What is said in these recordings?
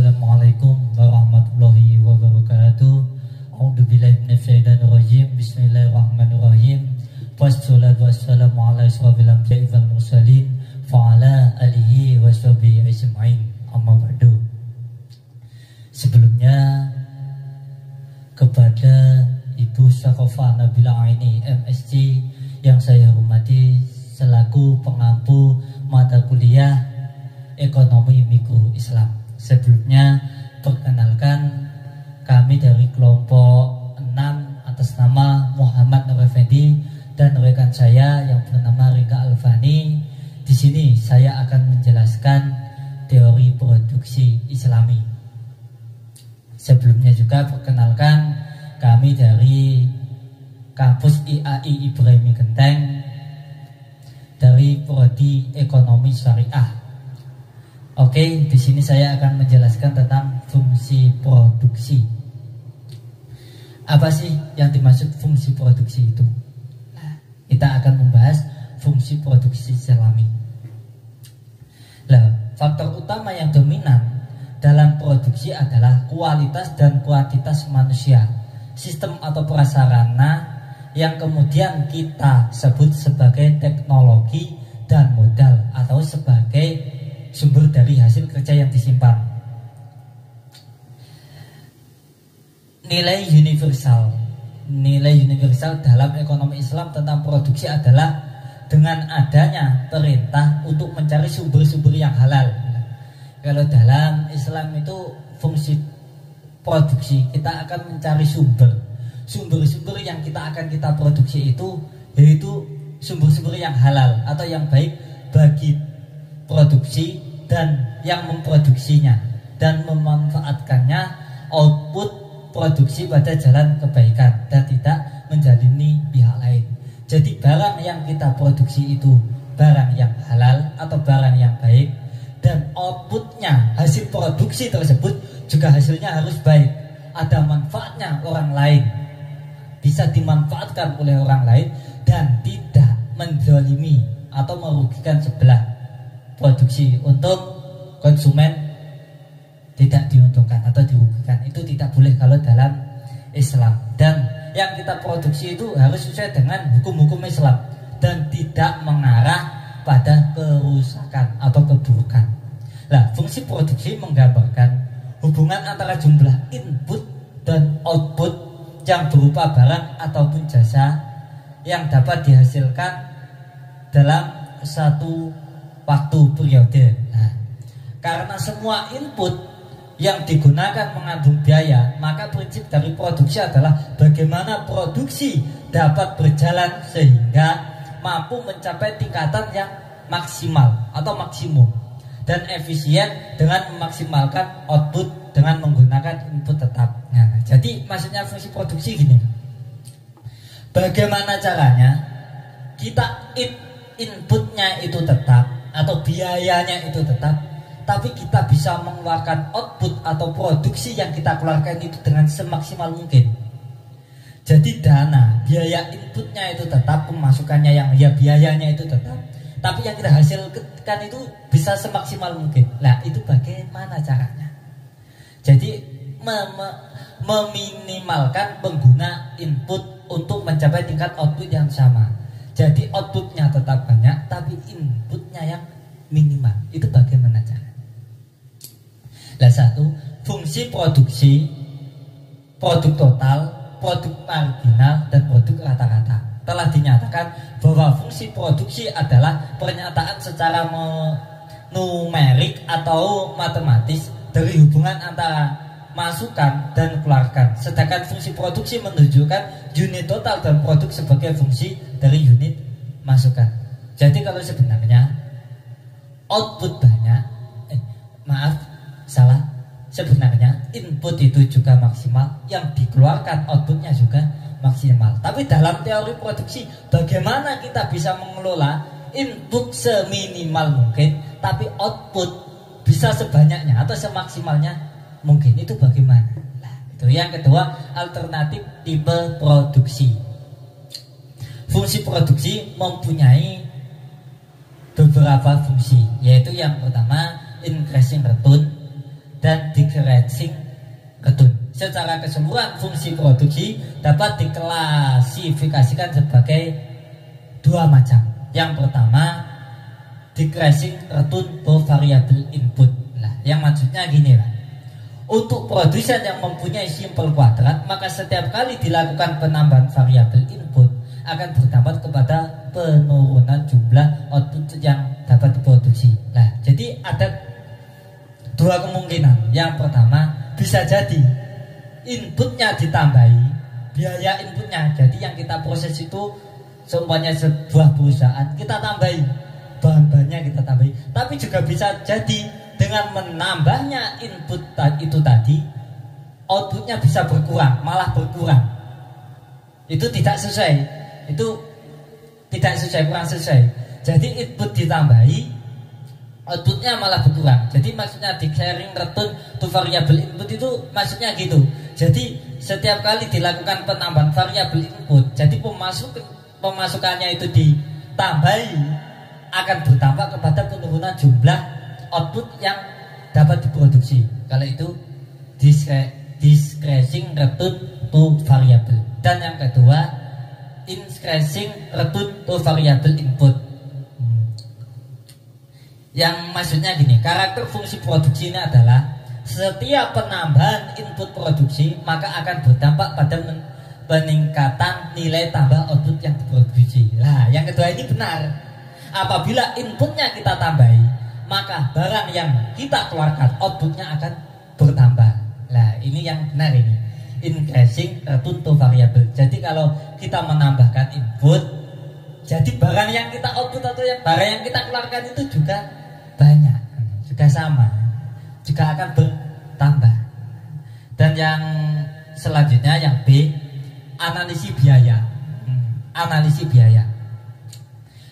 Assalamualaikum warahmatullahi wabarakatuh. A'udzubillahi minasyaitonir rajim. Bismillahirrahmanirrahim. Wassalatu wassalamu ala asyrofil anbiya'i wal mursalin wa ala alihi washabihi ajmain. Amma ba'du. Sebelumnya kepada Ibu Syarofah Nabila Aini MSc yang saya hormati selaku pengampu mata kuliah Ekonomi Mikro Islam. Sebelumnya perkenalkan, kami dari kelompok 6 atas nama Muhammad Nur Effendi dan rekan saya yang bernama Rika Alfani. Di sini saya akan menjelaskan teori produksi Islami. Sebelumnya juga perkenalkan, kami dari kampus IAI Ibrahimi Genteng dari prodi Ekonomi Syariah. Oke, di sini saya akan menjelaskan tentang fungsi produksi. Apa sih yang dimaksud fungsi produksi itu? Nah, kita akan membahas fungsi produksi Islami. Nah, faktor utama yang dominan dalam produksi adalah kualitas dan kuantitas manusia, sistem atau prasarana yang kemudian kita sebut sebagai teknologi dan modal atau sebagai sumber dari hasil kerja yang disimpan. Nilai universal dalam ekonomi Islam tentang produksi adalah dengan adanya perintah untuk mencari sumber-sumber yang halal. Kalau dalam Islam itu fungsi produksi, kita akan mencari sumber-sumber yang kita produksi itu, yaitu sumber-sumber yang halal atau yang baik bagi produksi dan yang memproduksinya, dan memanfaatkannya output produksi pada jalan kebaikan dan tidak menjalini pihak lain. Jadi barang yang kita produksi itu barang yang halal atau barang yang baik, dan outputnya, hasil produksi tersebut juga hasilnya harus baik, ada manfaatnya orang lain, bisa dimanfaatkan oleh orang lain dan tidak menzalimi atau merugikan sebelah produksi untuk konsumen tidak diuntungkan atau dirugikan. Itu tidak boleh kalau dalam Islam. Dan yang kita produksi itu harus sesuai dengan hukum-hukum Islam dan tidak mengarah pada kerusakan atau keburukan. Nah, fungsi produksi menggambarkan hubungan antara jumlah input dan output yang berupa barang ataupun jasa yang dapat dihasilkan dalam satu waktu periode. Nah, karena semua input yang digunakan mengandung biaya, maka prinsip dari produksi adalah bagaimana produksi dapat berjalan sehingga mampu mencapai tingkatan yang maksimal atau maksimum dan efisien dengan memaksimalkan output dengan menggunakan input tetap. Nah, jadi maksudnya fungsi produksi gini. Bagaimana caranya kita inputnya itu tetap atau biayanya itu tetap, tapi kita bisa mengeluarkan output atau produksi yang kita keluarkan itu dengan semaksimal mungkin. Jadi dana, biaya inputnya itu tetap, pemasukannya yang biayanya itu tetap, tapi yang kita hasilkan itu bisa semaksimal mungkin. Nah, itu bagaimana caranya? Jadi meminimalkan pengguna input untuk mencapai tingkat output yang sama. Jadi outputnya tetap banyak, tapi inputnya yang minimal. Itu bagaimana cara? Nah, satu, fungsi produksi, produk total, produk marginal, dan produk rata-rata. Telah dinyatakan bahwa fungsi produksi adalah pernyataan secara numerik atau matematis dari hubungan antara masukan dan keluarkan. Sedangkan fungsi produksi menunjukkan unit total dan produk sebagai fungsi dari unit masukan. Jadi kalau sebenarnya output banyak, sebenarnya input itu juga maksimal, yang dikeluarkan outputnya juga maksimal. Tapi dalam teori produksi, bagaimana kita bisa mengelola input seminimal mungkin, tapi output bisa sebanyaknya atau semaksimalnya mungkin, itu bagaimana? Nah, itu yang kedua, alternatif tipe produksi. Fungsi produksi mempunyai beberapa fungsi, yaitu yang pertama increasing return, dan decreasing return. Secara keseluruhan fungsi produksi dapat diklasifikasikan sebagai dua macam. Yang pertama, decreasing return per variable input. Nah, yang maksudnya gini lah. Untuk produsen yang mempunyai simple kuadrat, maka setiap kali dilakukan penambahan variabel input akan berdampak kepada penurunan jumlah output yang dapat diproduksi. Nah, jadi ada dua kemungkinan. Yang pertama, bisa jadi inputnya ditambahi, biaya inputnya. Jadi yang kita proses itu seumpamanya sebuah perusahaan, kita tambahi bahan-bahannya, kita tambahi. Tapi juga bisa jadi dengan menambahnya input itu tadi, outputnya bisa berkurang, malah berkurang. Itu tidak sesuai. Itu tidak sesuai, kurang sesuai. Jadi input ditambahi, outputnya malah berkurang. Jadi maksudnya declaring return to variable input itu maksudnya gitu. Jadi setiap kali dilakukan penambahan variabel input, jadi pemasukannya itu ditambahi, akan berdampak kepada penurunan jumlah output yang dapat diproduksi. Kalau itu decreasing return to variable. Dan yang kedua, increasing return to variable input. Yang maksudnya gini, karakter fungsi produksi ini adalah setiap penambahan input produksi maka akan berdampak pada peningkatan nilai tambah output yang diproduksi. Nah, yang kedua ini benar. Apabila inputnya kita tambahi, maka barang yang kita keluarkan outputnya akan bertambah. Nah, ini yang benar ini. Increasing return to variable. Jadi kalau kita menambahkan input, jadi barang yang kita output atau barang yang kita keluarkan itu juga banyak, juga sama, juga akan bertambah. Dan yang selanjutnya yang B, analisis biaya. Analisis biaya.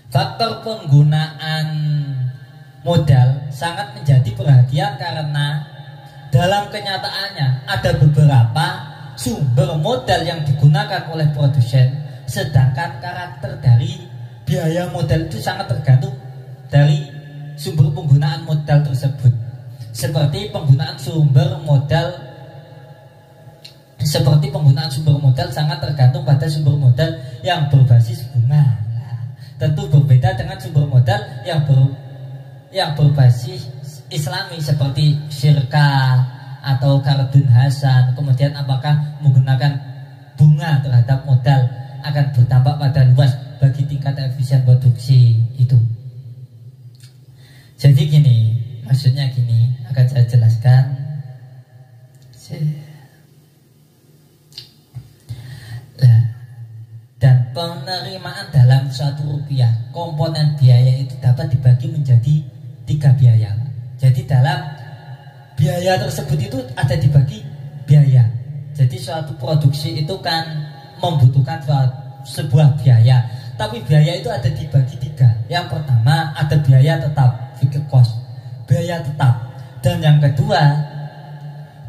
Faktor penggunaan modal sangat menjadi perhatian karena dalam kenyataannya ada beberapa sumber modal yang digunakan oleh produsen, sedangkan karakter dari biaya modal itu sangat tergantung dari sumber penggunaan modal tersebut. Seperti penggunaan sumber modal sangat tergantung pada sumber modal yang berbasis bunga. Tentu berbeda dengan sumber modal yang berbasis Islami seperti syirka atau kardun hasan. Kemudian apakah menggunakan bunga terhadap modal akan berdampak pada luas bagi tingkat efisien produksi itu. Jadi gini, maksudnya gini, akan saya jelaskan. Dan penerimaan dalam suatu rupiah, komponen biaya itu dapat dibagi menjadi 3 biaya. Jadi dalam biaya tersebut itu ada dibagi biaya. Jadi suatu produksi itu kan membutuhkan sebuah biaya, tapi biaya itu ada dibagi 3. Yang pertama ada biaya tetap, fixed cost, biaya tetap. Dan yang kedua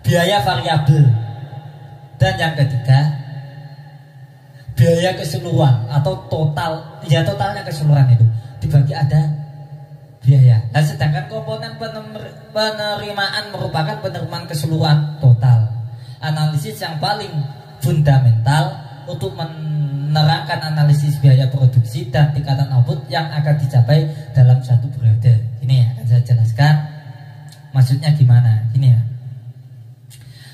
biaya variabel. Dan yang ketiga biaya keseluruhan atau total, ya totalnya keseluruhan itu dibagi ada biaya. Dan sedangkan komponen penerimaan merupakan penerimaan keseluruhan total. Analisis yang paling fundamental untuk menerangkan analisis biaya produksi dan tingkatan output yang akan dicapai dalam satu periode. Ini akan saya jelaskan maksudnya gimana. Ini ya.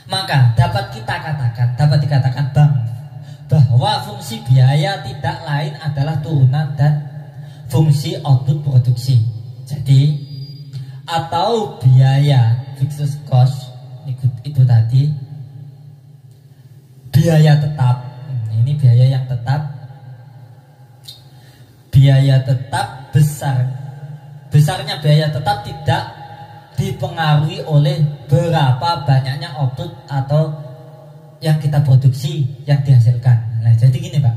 Maka dapat dikatakan bahwa fungsi biaya tidak lain adalah turunan dan fungsi output produksi. Jadi atau biaya fixed cost itu tadi, biaya tetap. Ini biaya yang tetap. Biaya tetap besarnya biaya tetap tidak dipengaruhi oleh berapa banyaknya output atau yang kita produksi, yang dihasilkan. Nah, jadi gini Pak,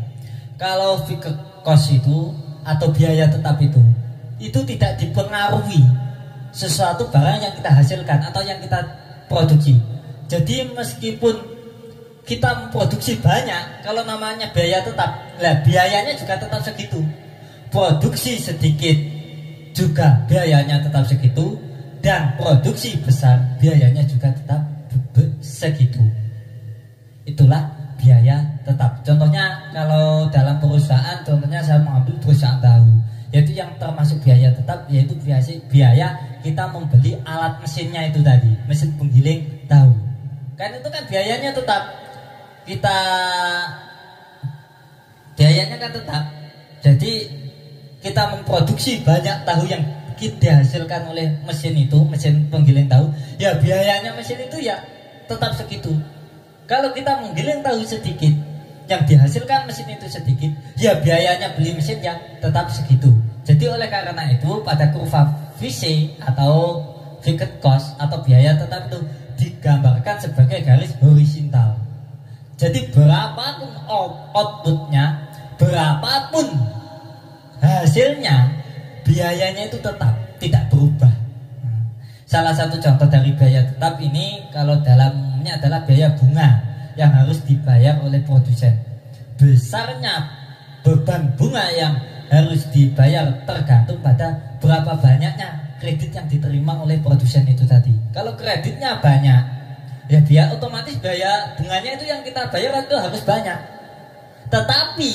kalau fixed cost itu atau biaya tetap itu tidak dipengaruhi sesuatu barang yang kita hasilkan atau yang kita produksi. Jadi meskipun kita memproduksi banyak, kalau namanya biaya tetap, lah biayanya juga tetap segitu. Produksi sedikit juga biayanya tetap segitu, dan produksi besar, biayanya juga tetap segitu. Itulah biaya tetap. Contohnya kalau dalam perusahaan, contohnya saya mengambil perusahaan tahu, yaitu yang termasuk biaya tetap, yaitu biaya kita membeli alat mesinnya itu tadi, mesin penggiling tahu. Kan itu kan biayanya tetap. Biayanya kan tetap. Jadi kita memproduksi banyak tahu yang dihasilkan oleh mesin itu, mesin penggiling tahu, ya biayanya mesin itu ya tetap segitu. Kalau kita menggiling tahu sedikit, yang dihasilkan mesin itu sedikit, ya biayanya beli mesin ya tetap segitu. Jadi oleh karena itu pada kurva VC atau fixed cost atau biaya tetap itu digambarkan sebagai garis horizontal. Jadi berapapun outputnya, berapapun hasilnya, biayanya itu tetap tidak berubah. Salah satu contoh dari biaya tetap ini kalau dalamnya adalah biaya bunga yang harus dibayar oleh produsen. Besarnya beban bunga yang harus dibayar tergantung pada berapa banyaknya kredit yang diterima oleh produsen itu tadi. Kalau kreditnya banyak, ya biar otomatis biaya bunganya itu yang kita bayar itu harus banyak. Tetapi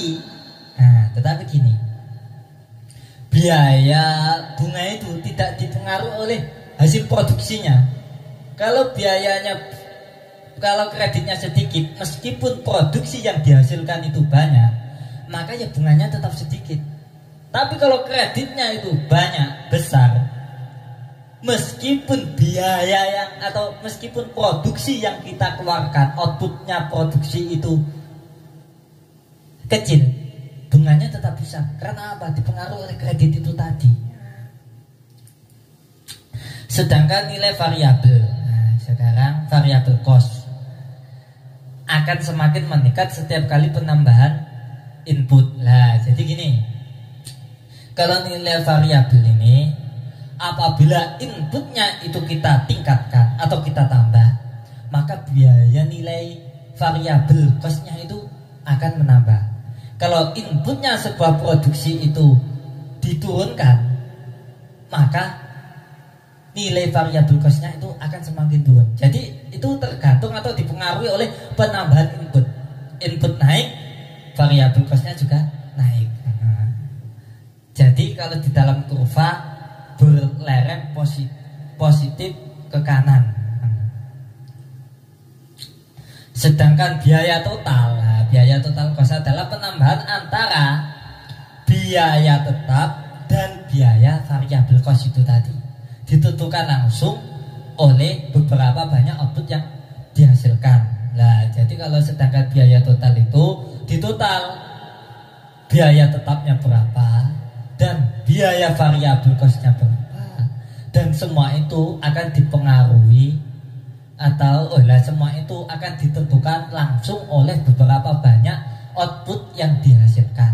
gini, biaya bunga itu tidak dipengaruhi oleh hasil produksinya. Kalau kreditnya sedikit, meskipun produksi yang dihasilkan itu banyak, maka ya bunganya tetap sedikit. Tapi kalau kreditnya itu banyak, besar, meskipun meskipun produksi yang kita keluarkan, outputnya produksi itu kecil, bunganya tetap besar. Karena apa? Dipengaruhi oleh kredit itu tadi. Sedangkan nilai variabel, sekarang variabel cost akan semakin meningkat setiap kali penambahan input. Lah, jadi gini, kalau nilai variabel ini apabila inputnya itu kita tingkatkan atau kita tambah, maka biaya nilai variabel costnya itu akan menambah. Kalau inputnya sebuah produksi itu diturunkan, maka nilai variabel costnya itu akan semakin turun. Jadi itu tergantung atau dipengaruhi oleh penambahan input. Input naik, variabel costnya juga naik. Jadi kalau di dalam kurva berlereng positif ke kanan. Sedangkan biaya total cost adalah penambahan antara biaya tetap dan biaya variabel cost itu tadi, ditentukan langsung oleh beberapa banyak output yang dihasilkan. Nah, jadi kalau sedangkan biaya total itu ditotal biaya tetapnya berapa dan biaya variabel costnya berapa, dan semua itu akan dipengaruhi atau semua itu akan ditentukan langsung oleh beberapa banyak output yang dihasilkan.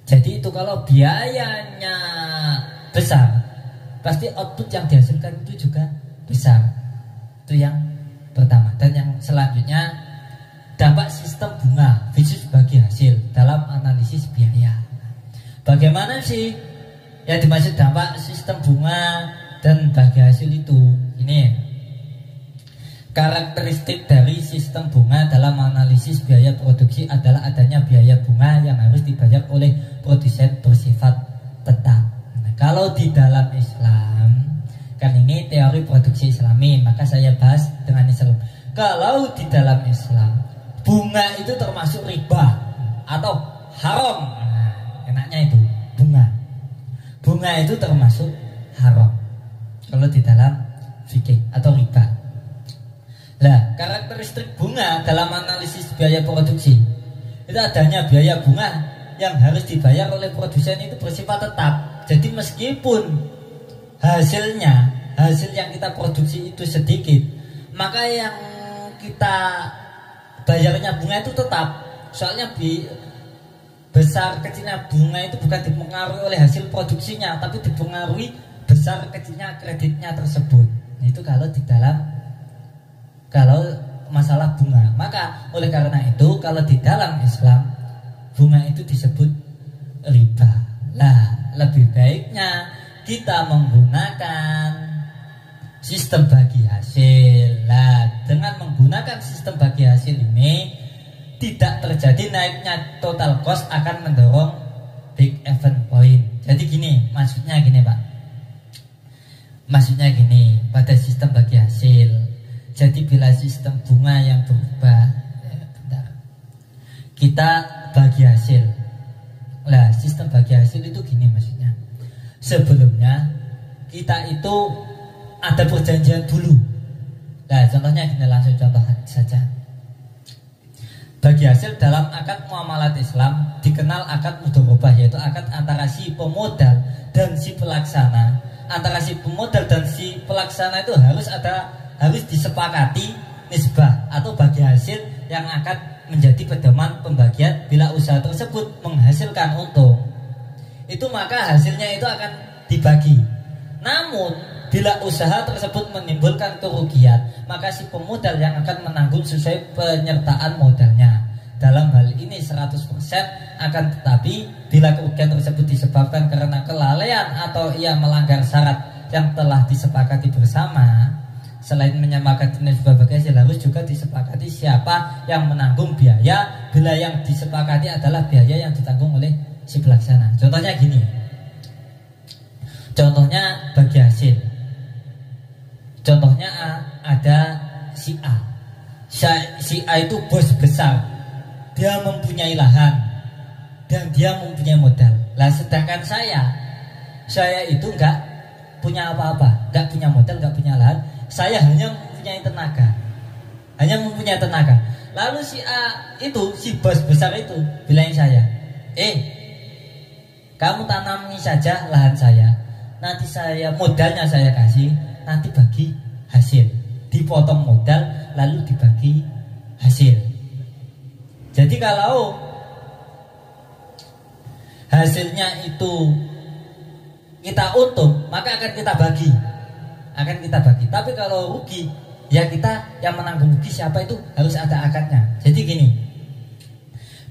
Jadi itu kalau biayanya besar, pasti output yang dihasilkan itu juga besar. Itu yang pertama. Dan yang selanjutnya, dampak sistem bunga versus bagi hasil dalam analisis biaya. Bagaimana sih yang dimaksud dampak sistem bunga dan bagi hasil itu? Ini karakteristik dari sistem bunga dalam analisis biaya produksi adalah adanya biaya bunga yang harus dibayar oleh produsen bersifat tetap. Nah, kalau di dalam Islam, kan ini teori produksi Islami, maka saya bahas dengan Islam. Kalau di dalam Islam, bunga itu termasuk riba atau haram. Nah, enaknya itu bunga itu termasuk haram kalau di dalam fikih atau riba. Nah, karakteristik bunga dalam analisis biaya produksi itu adanya biaya bunga yang harus dibayar oleh produsen itu bersifat tetap. Jadi meskipun hasil yang kita produksi itu sedikit, maka yang kita bayarnya bunga itu tetap. Soalnya besar kecilnya bunga itu bukan dipengaruhi oleh hasil produksinya, tapi dipengaruhi besar kecilnya kreditnya tersebut. Nah, itu kalau masalah bunga. Maka oleh karena itu kalau di dalam Islam bunga itu disebut riba. Lah, lebih baiknya kita menggunakan sistem bagi hasil. Nah, dengan menggunakan sistem bagi hasil ini tidak terjadi naiknya total cost, akan mendorong big event point. Jadi gini, maksudnya gini Pak. Maksudnya gini, pada sistem bagi hasil. Jadi bila sistem bunga yang berubah, kita bagi hasil. Nah, sistem bagi hasil itu gini maksudnya. Sebelumnya kita itu ada perjanjian dulu. Nah, contohnya gini, langsung contoh saja. Bagi hasil dalam akad muamalat Islam dikenal akad mudharabah, yaitu akad antara si pemodal dan si pelaksana. Antara si pemodal dan si pelaksana itu harus disepakati nisbah atau bagi hasil yang akan menjadi pedoman pembagian. Bila usaha tersebut menghasilkan untung, itu maka hasilnya itu akan dibagi. Namun bila usaha tersebut menimbulkan kerugian, maka si pemodal yang akan menanggung sesuai penyertaan modalnya. Dalam hal ini 100%, akan tetapi bila kerugian tersebut disebabkan karena kelalaian atau ia melanggar syarat yang telah disepakati bersama, selain menyepakati nisbah bagi hasil, harus juga disepakati siapa yang menanggung biaya bila yang disepakati adalah biaya yang ditanggung oleh si pelaksana. Contohnya gini. Contohnya bagi hasil. Contohnya ada si A. Si A itu bos besar. Dia mempunyai lahan dan dia mempunyai modal. Lah sedangkan saya itu enggak punya apa-apa, enggak punya modal, enggak punya lahan. Saya hanya mempunyai tenaga. Lalu si A itu, si bos besar itu bilangin saya, kamu tanami saja lahan saya, nanti modalnya saya kasih, nanti bagi hasil, dipotong modal lalu dibagi hasil. Jadi kalau hasilnya itu kita untung, maka akan kita bagi. Tapi kalau rugi, ya kita yang menanggung rugi. Siapa itu harus ada akadnya. Jadi gini,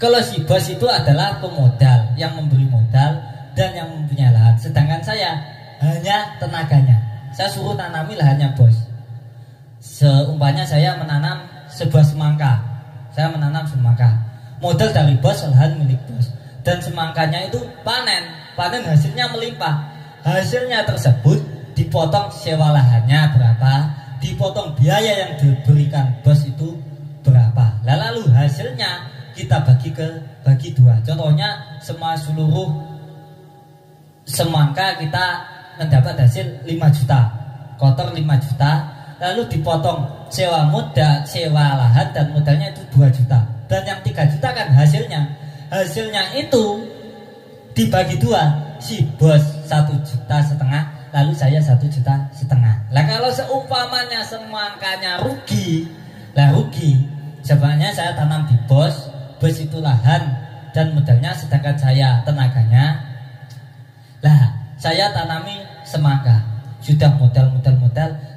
kalau si bos itu adalah pemodal yang memberi modal dan yang mempunyai lahan, sedangkan saya hanya tenaganya. Saya suruh tanami lahannya bos. Seumpamanya saya menanam sebuah semangka, saya menanam semangka, modal dari bos, lahan milik bos, dan semangkanya itu panen hasilnya melimpah. Hasilnya tersebut dipotong sewa lahannya berapa, dipotong biaya yang diberikan bos itu berapa. Lalu hasilnya kita bagi dua. Contohnya seluruh semangka kita mendapat hasil 5 juta, kotor 5 juta, lalu dipotong sewa modal, sewa lahan dan modalnya itu 2 juta. Dan yang 3 juta kan hasilnya itu dibagi dua. Si bos 1,5 juta, lalu saya 1,5 juta. Lah kalau seumpamanya semangkanya rugi, sebenarnya saya tanam di bos itu lahan dan modalnya, sedangkan saya tenaganya. Lah saya tanami semangka, sudah modal,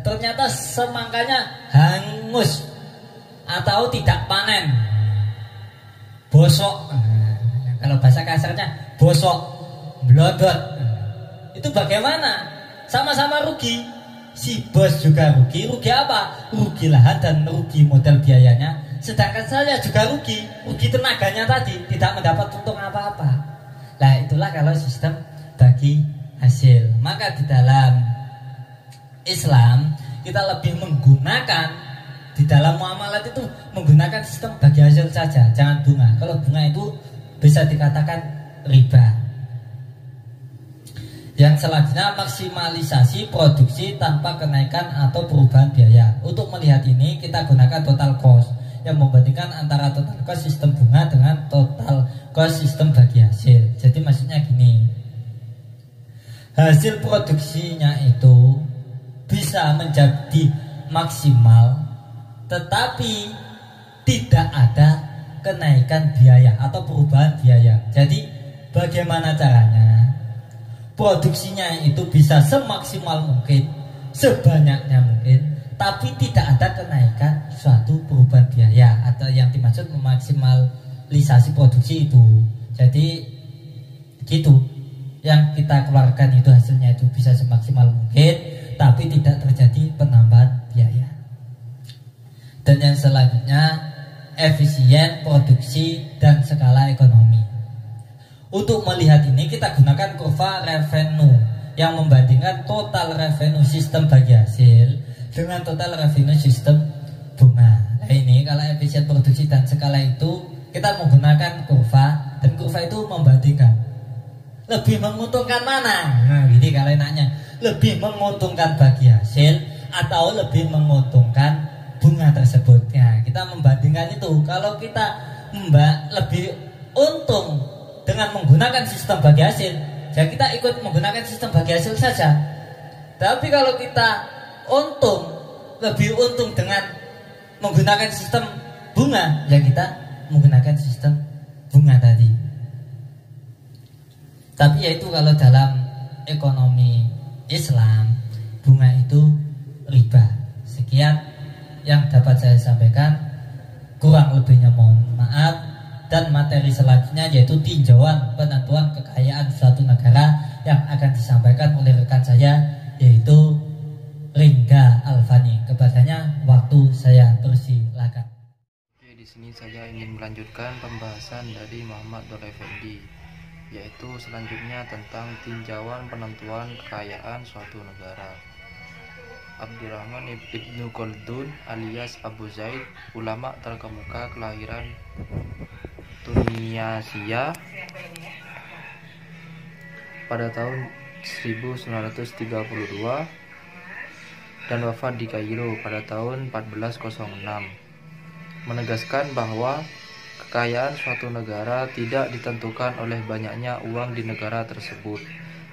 ternyata semangkanya hangus atau tidak panen, bosok. Kalau bahasa kasarnya bosok, blodot. Itu bagaimana? Sama-sama rugi. Si bos juga rugi apa? Rugi lahan dan rugi modal biayanya. Sedangkan saya juga rugi tenaganya tadi, tidak mendapat untung apa-apa. Nah itulah kalau sistem bagi hasil. Maka di dalam Islam kita lebih menggunakan, di dalam muamalat itu menggunakan sistem bagi hasil saja, jangan bunga. Kalau bunga itu bisa dikatakan riba. Yang selanjutnya, maksimalisasi produksi tanpa kenaikan atau perubahan biaya. Untuk melihat ini kita gunakan total cost, yang membandingkan antara total cost sistem bunga dengan total cost sistem bagi hasil. Jadi maksudnya gini, hasil produksinya itu bisa menjadi maksimal, tetapi tidak ada kenaikan biaya atau perubahan biaya. Jadi bagaimana caranya? Produksinya itu bisa semaksimal mungkin, sebanyaknya mungkin, tapi tidak ada kenaikan suatu perubahan biaya atau yang dimaksud memaksimalisasi produksi itu. Jadi gitu. yang kita keluarkan itu hasilnya itu bisa semaksimal mungkin, tapi tidak terjadi penambahan biaya. Dan yang selanjutnya efisien produksi dan skala ekonomi. Untuk melihat ini kita gunakan kurva revenue yang membandingkan total revenue sistem bagi hasil dengan total revenue sistem bunga. Nah ini kalau efisien produksi dan skala itu kita menggunakan kurva, dan kurva itu membandingkan lebih menguntungkan mana. Nah gini kalau enaknya, lebih menguntungkan bagi hasil atau lebih menguntungkan bunga tersebut. Ya kita membandingkan itu. Kalau kita lebih untung dengan menggunakan sistem bagi hasil, ya kita ikut menggunakan sistem bagi hasil saja. Tapi kalau kita lebih untung dengan menggunakan sistem bunga, ya kita menggunakan sistem bunga tadi. Tapi yaitu kalau dalam ekonomi Islam, bunga itu riba. Sekian yang dapat saya sampaikan, kurang lebihnya mohon maaf. Dan materi selanjutnya yaitu tinjauan penentuan kekayaan suatu negara yang akan disampaikan oleh rekan saya, yaitu Ringga Alfani. Kepadanya waktu saya persilakan. Oke, di sini saya ingin melanjutkan pembahasan dari Muhammad Nur Effendi, yaitu selanjutnya tentang tinjauan penentuan kekayaan suatu negara. Abdurrahman Ibnu Khaldun alias Abu Zaid, ulama terkemuka kelahiran Tunisia pada tahun 1932 dan wafat di Kairo pada tahun 1406, menegaskan bahwa kekayaan suatu negara tidak ditentukan oleh banyaknya uang di negara tersebut.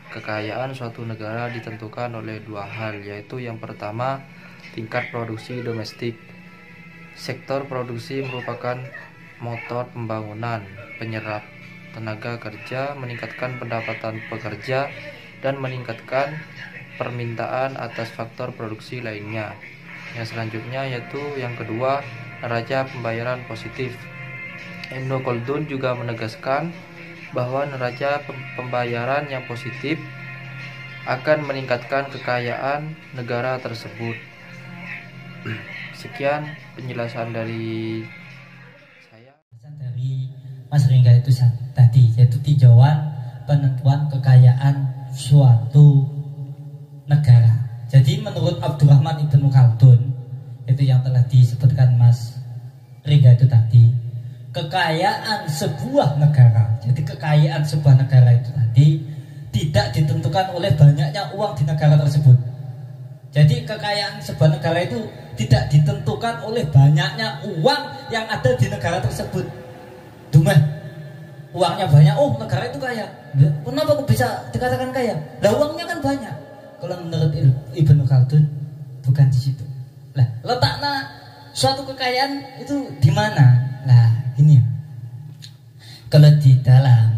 Kekayaan suatu negara ditentukan oleh dua hal, yaitu yang pertama, tingkat produksi domestik. Sektor produksi merupakan motor pembangunan, penyerap tenaga kerja, meningkatkan pendapatan pekerja, dan meningkatkan permintaan atas faktor produksi lainnya. Yang selanjutnya yaitu yang kedua, neraca pembayaran positif. Ibnu Khaldun juga menegaskan bahwa neraca pembayaran yang positif akan meningkatkan kekayaan negara tersebut. Sekian penjelasan dari saya. Dari Mas Ringga itu tadi, yaitu tinjauan penentuan kekayaan suatu negara. Jadi menurut Abdurrahman Ibnu Khaldun, itu yang telah disebutkan Mas Ringga itu tadi, kekayaan sebuah negara, jadi kekayaan sebuah negara itu tadi tidak ditentukan oleh banyaknya uang di negara tersebut. Jadi kekayaan sebuah negara itu tidak ditentukan oleh banyaknya uang yang ada di negara tersebut. Dumeh, uangnya banyak, oh negara itu kaya. Kenapa kok bisa dikatakan kaya? Lah uangnya kan banyak. Kalau menurut Ibnu Khaldun bukan di situ. Lah letaknya suatu kekayaan itu di mana? Nah ini, kalau di dalam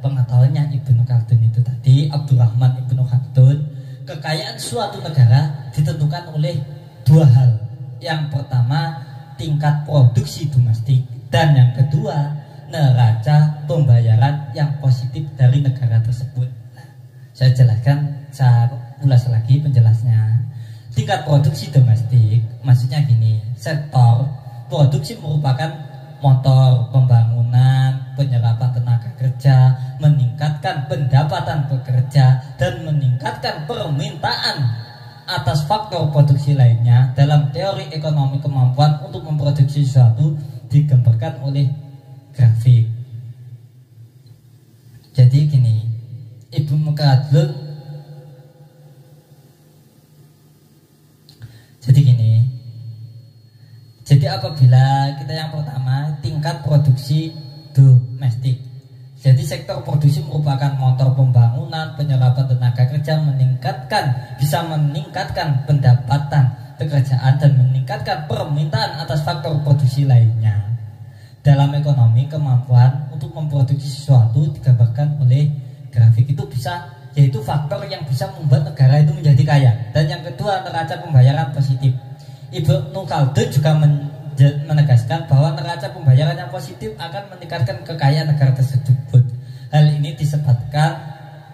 pengetahuannya Ibnu Khaldun itu tadi, Abdurrahman Ibnu Khaldun, kekayaan suatu negara ditentukan oleh dua hal. Yang pertama, tingkat produksi domestik, dan yang kedua, neraca pembayaran yang positif dari negara tersebut. Nah, saya jelaskan, saya ulas lagi penjelasnya. Tingkat produksi domestik maksudnya gini, sektor produksi merupakan motor pembangunan, penyerapan tenaga kerja, meningkatkan pendapatan pekerja, dan meningkatkan permintaan atas faktor produksi lainnya. Dalam teori ekonomi, kemampuan untuk memproduksi sesuatu digambarkan oleh grafik. Jadi gini, Ibnu Khaldun, jadi apabila kita yang pertama tingkat produksi domestik, jadi sektor produksi merupakan motor pembangunan, penyerapan tenaga kerja, bisa meningkatkan pendapatan pekerjaan dan meningkatkan permintaan atas faktor produksi lainnya. Dalam ekonomi, kemampuan untuk memproduksi sesuatu digambarkan oleh grafik itu bisa, yaitu faktor yang bisa membuat negara itu menjadi kaya. Dan yang kedua, neraca pembayaran positif. Ibnu Khaldun juga menegaskan bahwa neraca pembayaran yang positif akan meningkatkan kekayaan negara tersebut. Hal ini disebabkan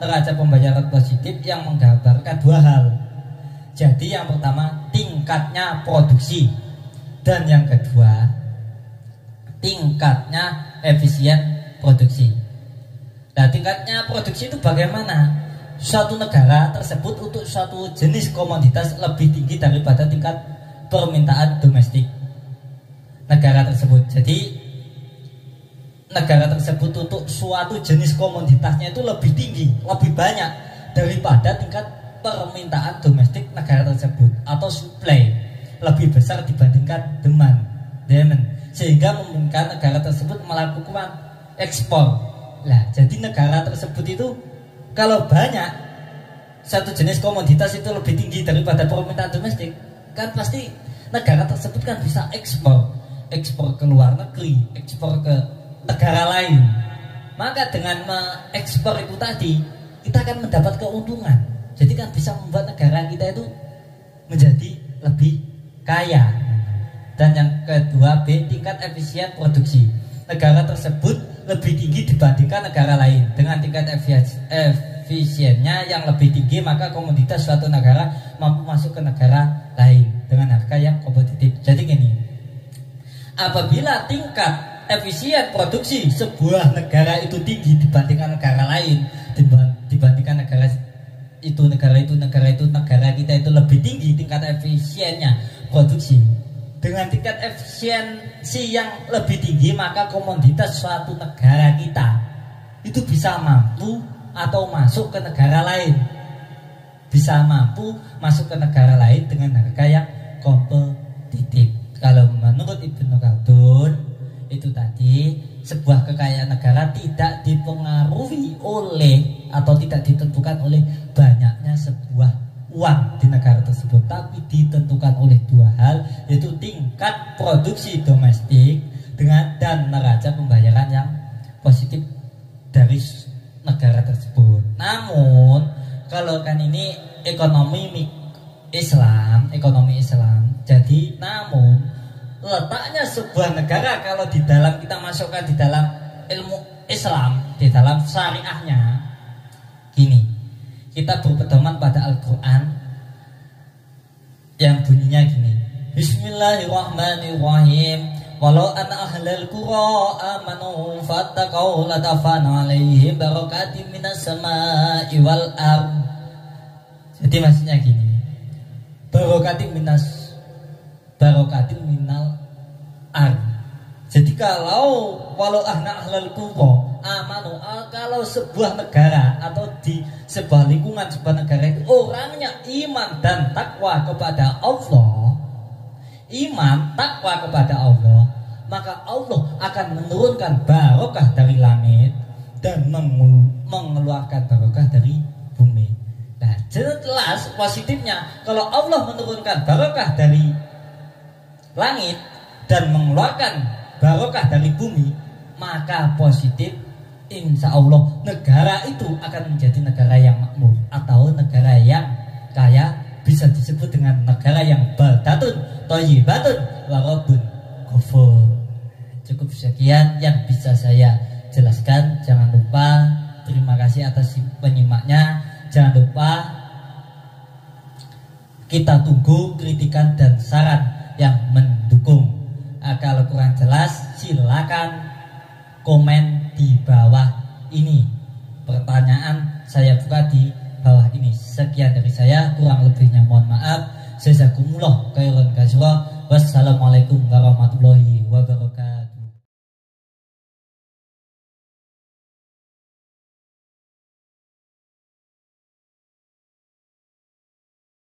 neraca pembayaran positif yang menggambarkan dua hal. Jadi yang pertama tingkatnya produksi, dan yang kedua tingkatnya efisien produksi. Nah, tingkatnya produksi itu bagaimana? Suatu negara tersebut untuk suatu jenis komoditas lebih tinggi daripada tingkat permintaan domestik negara tersebut. Jadi negara tersebut untuk suatu jenis komoditasnya itu lebih tinggi, lebih banyak daripada tingkat permintaan domestik negara tersebut, atau supply lebih besar dibandingkan demand, sehingga memungkinkan negara tersebut melakukan ekspor. Nah, jadi negara tersebut itu kalau banyak satu jenis komoditas itu lebih tinggi daripada permintaan domestik, kan pasti negara tersebut kan bisa ekspor ke luar negeri, ekspor ke negara lain. Maka dengan mengekspor itu tadi, kita akan mendapat keuntungan. Jadi kan bisa membuat negara kita itu menjadi lebih kaya. Dan yang kedua B, tingkat efisien produksi. Negara tersebut lebih tinggi dibandingkan negara lain. Dengan tingkat efisiennya yang lebih tinggi, maka komoditas suatu negara mampu masuk ke negara lain dengan harga yang kompetitif. Jadi gini, apabila tingkat efisien produksi sebuah negara itu tinggi dibandingkan negara lain, dibandingkan negara kita itu lebih tinggi tingkat efisiennya produksi. Dengan tingkat efisiensi yang lebih tinggi, maka komoditas suatu negara kita itu bisa mampu atau masuk ke negara lain, bisa mampu masuk ke negara lain dengan harga yang kompetitif. Kalau menurut Ibnu Khaldun itu tadi, sebuah kekayaan negara tidak dipengaruhi oleh atau tidak ditentukan oleh banyaknya sebuah uang di negara tersebut, tapi ditentukan oleh dua hal, yaitu tingkat produksi domestik dan neraca pembayaran yang positif dari negara tersebut. Namun kalau kan ini ekonomi Islam, jadi namun letaknya sebuah negara kalau di dalam kita masukkan di dalam ilmu Islam, di dalam syariahnya gini, kita berpedoman pada Al-Quran yang bunyinya gini, Bismillahirrahmanirrahim, walau anna ahlal qura amanu fattaqau latafana alaihim barakatim minas sama'i wal ard. Jadi maksudnya gini, barakatim minal ard. Jadi kalau walau ahna ahlal qura amanu, kalau sebuah negara atau di sebuah lingkungan sebuah negara itu orangnya iman dan takwa kepada Allah, maka Allah akan menurunkan barokah dari langit dan mengeluarkan barokah dari bumi. Nah, jelas positifnya kalau Allah menurunkan barokah dari langit dan mengeluarkan barokah dari bumi, maka positif, insya Allah negara itu akan menjadi negara yang makmur atau negara yang kaya, bisa disebut dengan negara yang baldatun thayyibatun wa rabbun ghafur. Cukup sekian yang bisa saya jelaskan. Jangan lupa, terima kasih atas penyimaknya. Jangan lupa kita tunggu kritikan dan saran yang mendukung. Kalau kurang jelas silakan komen di bawah ini. Pertanyaan saya buka di bawah ini. Sekian dari saya, kurang lebihnya mohon maaf. Jazakumullah khairan katsira. Wassalamualaikum warahmatullahi wabarakatuh.